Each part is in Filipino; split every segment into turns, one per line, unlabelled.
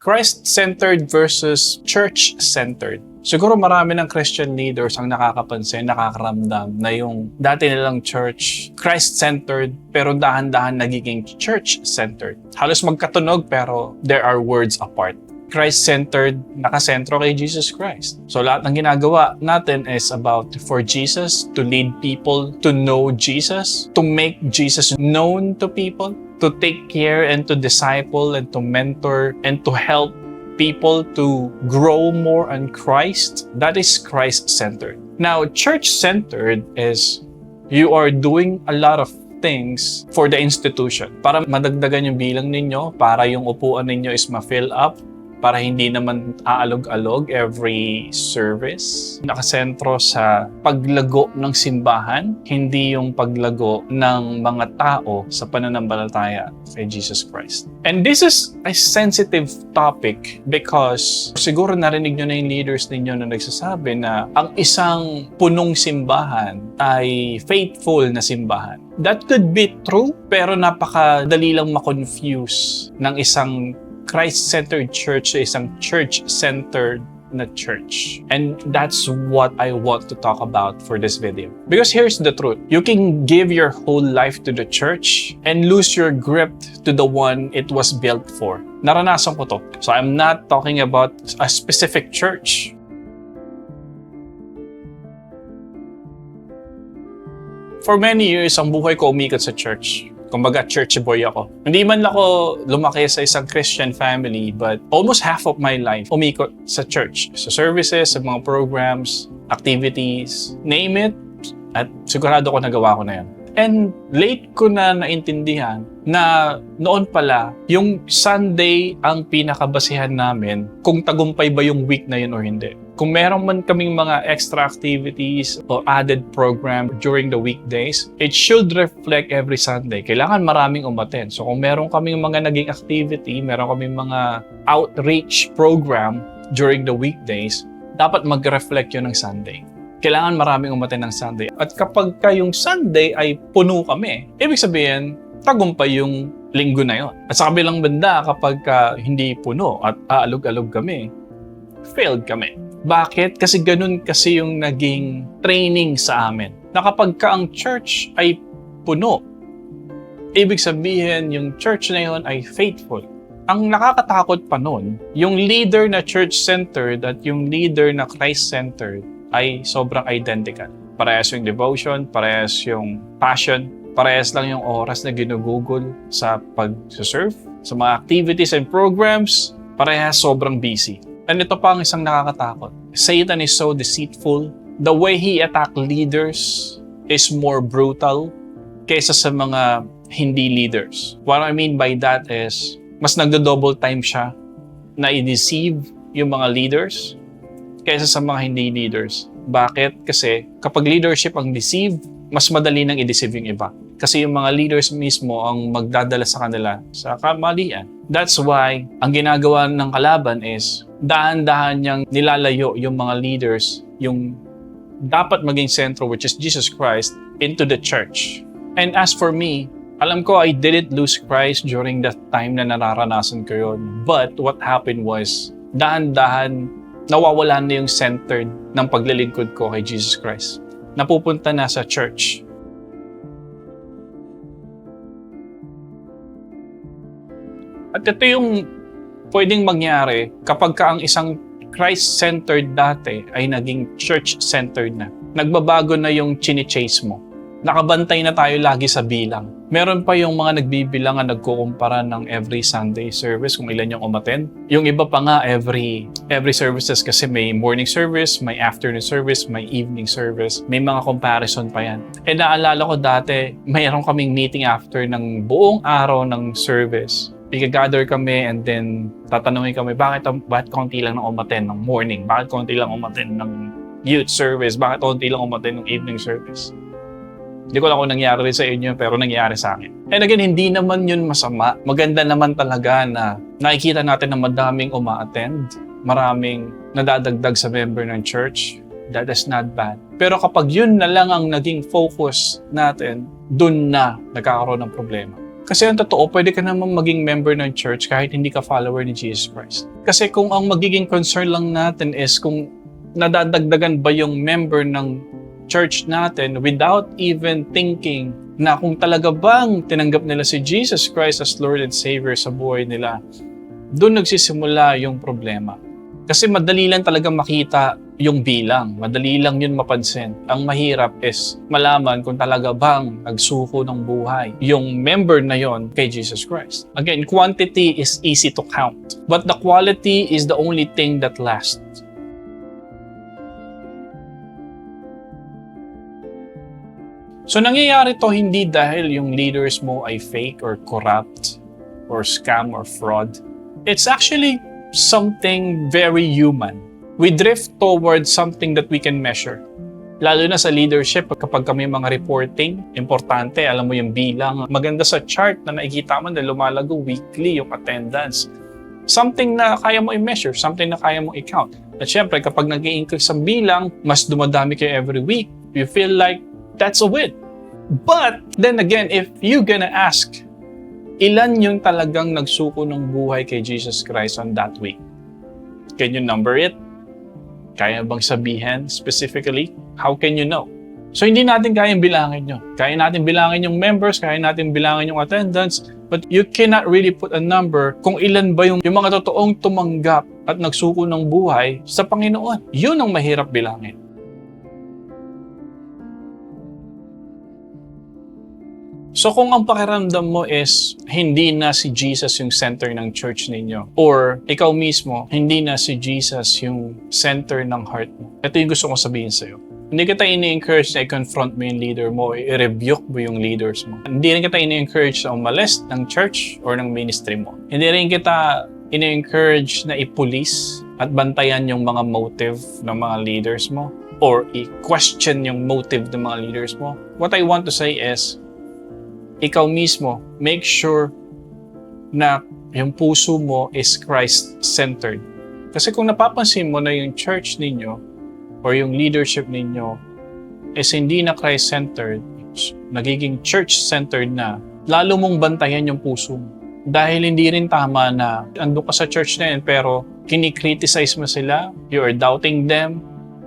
Christ-centered versus church-centered. Siguro marami ng Christian leaders ang nakakapansin, nakakaramdam na yung dati nilang church, Christ-centered, pero dahan-dahan nagiging church-centered. Halos magkatunog pero there are words apart. Christ-centered, nakasentro kay Jesus Christ. So lahat ng ginagawa natin is about for Jesus, to lead people to know Jesus, to make Jesus known to people, to take care and to disciple and to mentor and to help people to grow more on Christ. That is Christ-centered. Now, church-centered is you are doing a lot of things for the institution. Para madagdagan yung bilang ninyo, para yung upuan ninyo is ma-fill up, para hindi naman aalog-alog every service. Nakasentro sa paglago ng simbahan, hindi yung paglago ng mga tao sa pananampalataya kay Jesus Christ. And this is a sensitive topic because siguro narinig nyo na yung leaders ninyo na nagsasabi na ang isang punong simbahan ay faithful na simbahan. That could be true, pero napakadali lang ma-confuse ng isang Christ-centered church sa isang church-centered na church. And that's what I want to talk about for this video. Because here's the truth. You can give your whole life to the church and lose your grip to the one it was built for. Naranasan ko to. So I'm not talking about a specific church. For many years, ang buhay ko umikot sa church. Kumbaga, church boy ako. Hindi man ako lumaki sa isang Christian family, but almost half of my life umikot sa church. Sa services, sa mga programs, activities, name it, at sigurado ko nagawa ko na yan. And late ko na naintindihan na noon pala, yung Sunday ang pinakabasihan namin kung tagumpay ba yung week na yun or hindi. Kung meron man kaming mga extra activities o added program during the weekdays, it should reflect every Sunday. Kailangan maraming umattend. So kung meron kaming mga naging activity, meron kaming mga outreach program during the weekdays, dapat mag-reflect yun ng Sunday. Kailangan maraming umattend ng Sunday. At kapag yung Sunday ay puno kami, ibig sabihin, tagumpay yung linggo na yun. At sa kabilang banda, kapag hindi puno at aalog-alog kami, failed kami. Bakit? Kasi ganun kasi yung naging training sa amin. Na kapag ang church ay puno, ibig sabihin yung church na yun ay faithful. Ang nakakatakot pa nun, yung leader na church-centered at yung leader na Christ-centered ay sobrang identical. Parehas yung devotion, parehas yung passion, parehas lang yung oras na ginugugol sa pag-serve, sa mga activities and programs, parehas sobrang busy. And ito pa ang isang nakakatakot. Satan is so deceitful. The way he attack leaders is more brutal kaysa sa mga hindi leaders. What I mean by that is, mas nagdo-double time siya na i-deceive yung mga leaders kaysa sa mga hindi leaders. Bakit? Kasi kapag leadership ang deceive, mas madali nang i-deceive yung iba. Kasi yung mga leaders mismo ang magdadala sa kanila sa kamalian. That's why ang ginagawa ng kalaban is dahan-dahan niyang nilalayo yung mga leaders, yung dapat maging sentro, which is Jesus Christ, into the church. And as for me, alam ko I didn't lose Christ during that time na nararanasan ko yun. But what happened was, dahan-dahan nawawala na yung centered ng paglilingkod ko kay Jesus Christ. Napupunta na sa church. At ito yung pwedeng mangyari kapag ang isang Christ-centered dati ay naging church-centered na. Nagbabago na yung chine-chase mo. Nakabantay na tayo lagi sa bilang. Meron pa yung mga nagbibilang na nagkukumpara ng every Sunday service kung ilan yung umattend. Yung iba pa nga every services kasi may morning service, may afternoon service, may evening service. May mga comparison pa yan. E naalala ko dati, mayroon kaming meeting after ng buong araw ng service. Ika-gather kami and then tatanungin kami, bakit konti lang ng umattend ng morning? Bakit konti lang umattend ng youth service? Bakit konti lang umattend ng evening service? Hindi ko lang kung nangyari rin sa inyo, pero nangyari sa akin. And again, hindi naman yun masama. Maganda naman talaga na nakikita natin na madaming uma-attend, maraming nadadagdag sa member ng church. That is not bad. Pero kapag yun na lang ang naging focus natin, dun na nagkakaroon ng problema. Kasi ang totoo, pwede ka naman maging member ng church kahit hindi ka follower ni Jesus Christ. Kasi kung ang magiging concern lang natin is kung nadadagdagan ba yung member ng church natin without even thinking na kung talaga bang tinanggap nila si Jesus Christ as Lord and Savior sa buhay nila, doon nagsisimula yung problema. Kasi madali lang talaga makita yung bilang. Madali lang yun mapansin. Ang mahirap is malaman kung talaga bang nagsuko ng buhay yung member na yon kay Jesus Christ. Again, quantity is easy to count. But the quality is the only thing that lasts. So nangyayari to hindi dahil yung leaders mo ay fake or corrupt or scam or fraud. It's actually something very human. We drift towards something that we can measure. Lalo na sa leadership, kapag kami mga reporting, importante, alam mo yung bilang. Maganda sa chart na nakikita mo na lumalago weekly yung attendance. Something na kaya mo i-measure, something na kaya mo i-count. At syempre, kapag nag-i-increase ang bilang, mas dumadami kayo every week. You feel like that's a win. But then again, if you gonna ask, ilan yung talagang nagsuko ng buhay kay Jesus Christ on that week? Can you number it? Kaya bang sabihin specifically? How can you know? So hindi natin kayang bilangin yun. Kaya natin bilangin yung members, kaya natin bilangin yung attendance, but you cannot really put a number kung ilan ba yung mga totoong tumanggap at nagsuko ng buhay sa Panginoon. Yun ang mahirap bilangin. So kung ang pakiramdam mo is hindi na si Jesus yung center ng church ninyo, or ikaw mismo, hindi na si Jesus yung center ng heart mo, ito yung gusto kong sabihin sa'yo. Hindi kita ini-encourage na i-confront mo yung leader mo, i-rebuke mo yung leaders mo. Hindi rin kita ini-encourage na umalis ng church or ng ministry mo. Hindi rin kita ini-encourage na i-police at bantayan yung mga motive ng mga leaders mo, or i-question yung motive ng mga leaders mo. What I want to say is, ikaw mismo, make sure na yung puso mo is Christ-centered. Kasi kung napapansin mo na yung church ninyo or yung leadership ninyo is hindi na Christ-centered, nagiging church-centered na, lalo mong bantayan yung puso mo. Dahil hindi rin tama na andun ka sa church na yun pero kini-criticize mo sila, you are doubting them,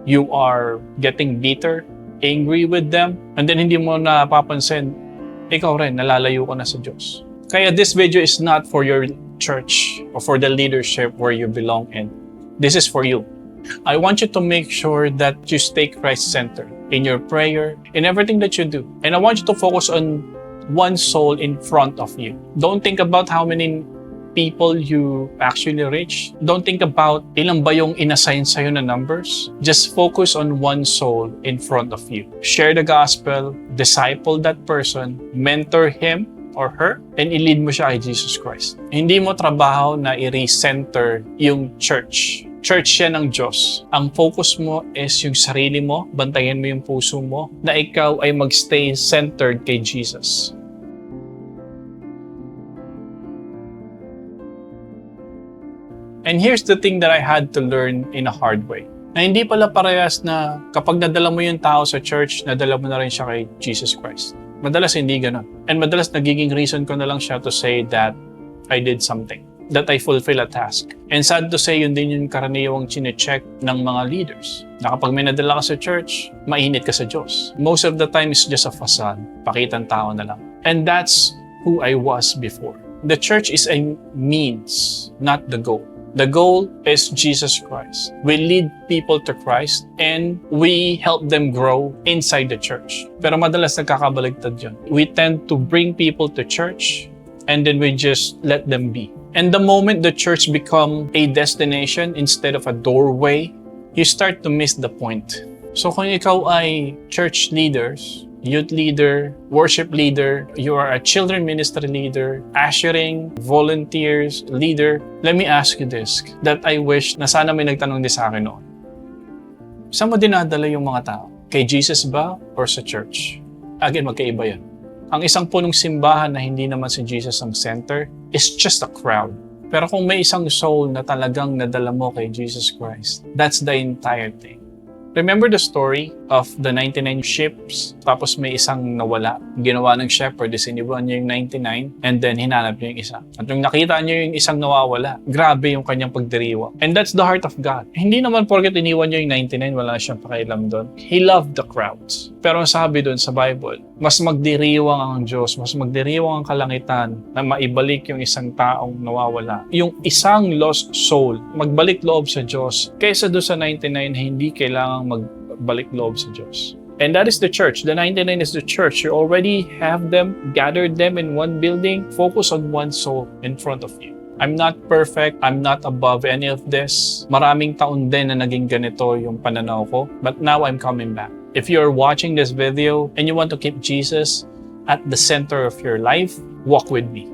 you are getting bitter, angry with them, and then hindi mo napapansin, ikaw rin, nalalayo ka na sa Diyos. Kaya this video is not for your church or for the leadership where you belong in. This is for you. I want you to make sure that you stay Christ-centered in your prayer, in everything that you do. And I want you to focus on one soul in front of you. Don't think about how many people you actually reach. Don't think about ilang ba yung inassign sa'yo na numbers. Just focus on one soul in front of you. Share the gospel, disciple that person, mentor him or her, and i-lead mo siya kay Jesus Christ. Hindi mo trabaho na i-recenter yung church. Church siya ng Diyos. Ang focus mo is yung sarili mo, bantayan mo yung puso mo, na ikaw ay magstay centered kay Jesus. And here's the thing that I had to learn in a hard way. Na hindi pala parehas na kapag nadala mo yung tao sa church, nadala mo na rin siya kay Jesus Christ. Madalas hindi ganun. And madalas nagiging reason ko na lang siya to say that I did something, that I fulfill a task. And sad to say, yun din yung karaniwang chine-check ng mga leaders. Na kapag may nadala ka sa church, mainit ka sa Diyos. Most of the time, it's just a facade. Pakitang tao na lang. And that's who I was before. The church is a means, not the goal. The goal is Jesus Christ. We lead people to Christ and we help them grow inside the church. Pero madalas nagkakabaligtad yun. We tend to bring people to church and then we just let them be. And the moment the church become a destination instead of a doorway, you start to miss the point. So kung ikaw ay church leaders, youth leader, worship leader, you are a children ministry leader, ushering, volunteers, leader, let me ask you this, that I wish na sana may nagtanong din sa akin noon. Saan mo dinadala yung mga tao? Kay Jesus ba or sa church? Again, magkaiba yan. Ang isang punong simbahan na hindi naman si Jesus ang center is just a crowd. Pero kung may isang soul na talagang nadala mo kay Jesus Christ, that's the entire thing. Remember the story of the 99 ships? Tapos may isang nawala. Ginawa ng shepherd is iniwan niya yung 99 and then hinanap niya yung isa. At yung nakita niya yung isang nawawala, grabe yung kanyang pagdiriwang. And that's the heart of God. Hindi naman porket iniwan niya yung 99, wala siyang pakialam doon. He loved the crowds. Pero ang sabi doon sa Bible, mas magdiriwang ang Diyos, mas magdiriwang ang kalangitan na maibalik yung isang taong nawawala. Yung isang lost soul, magbalik loob sa Diyos, kaysa doon sa 99 na hindi kailangang magbalik loob sa Diyos. And that is the church. The 99 is the church. You already have them, gathered them in one building. Focus on one soul in front of you. I'm not perfect. I'm not above any of this. Maraming taon din na naging ganito yung pananaw ko. But now I'm coming back. If you're watching this video and you want to keep Jesus at the center of your life, walk with me.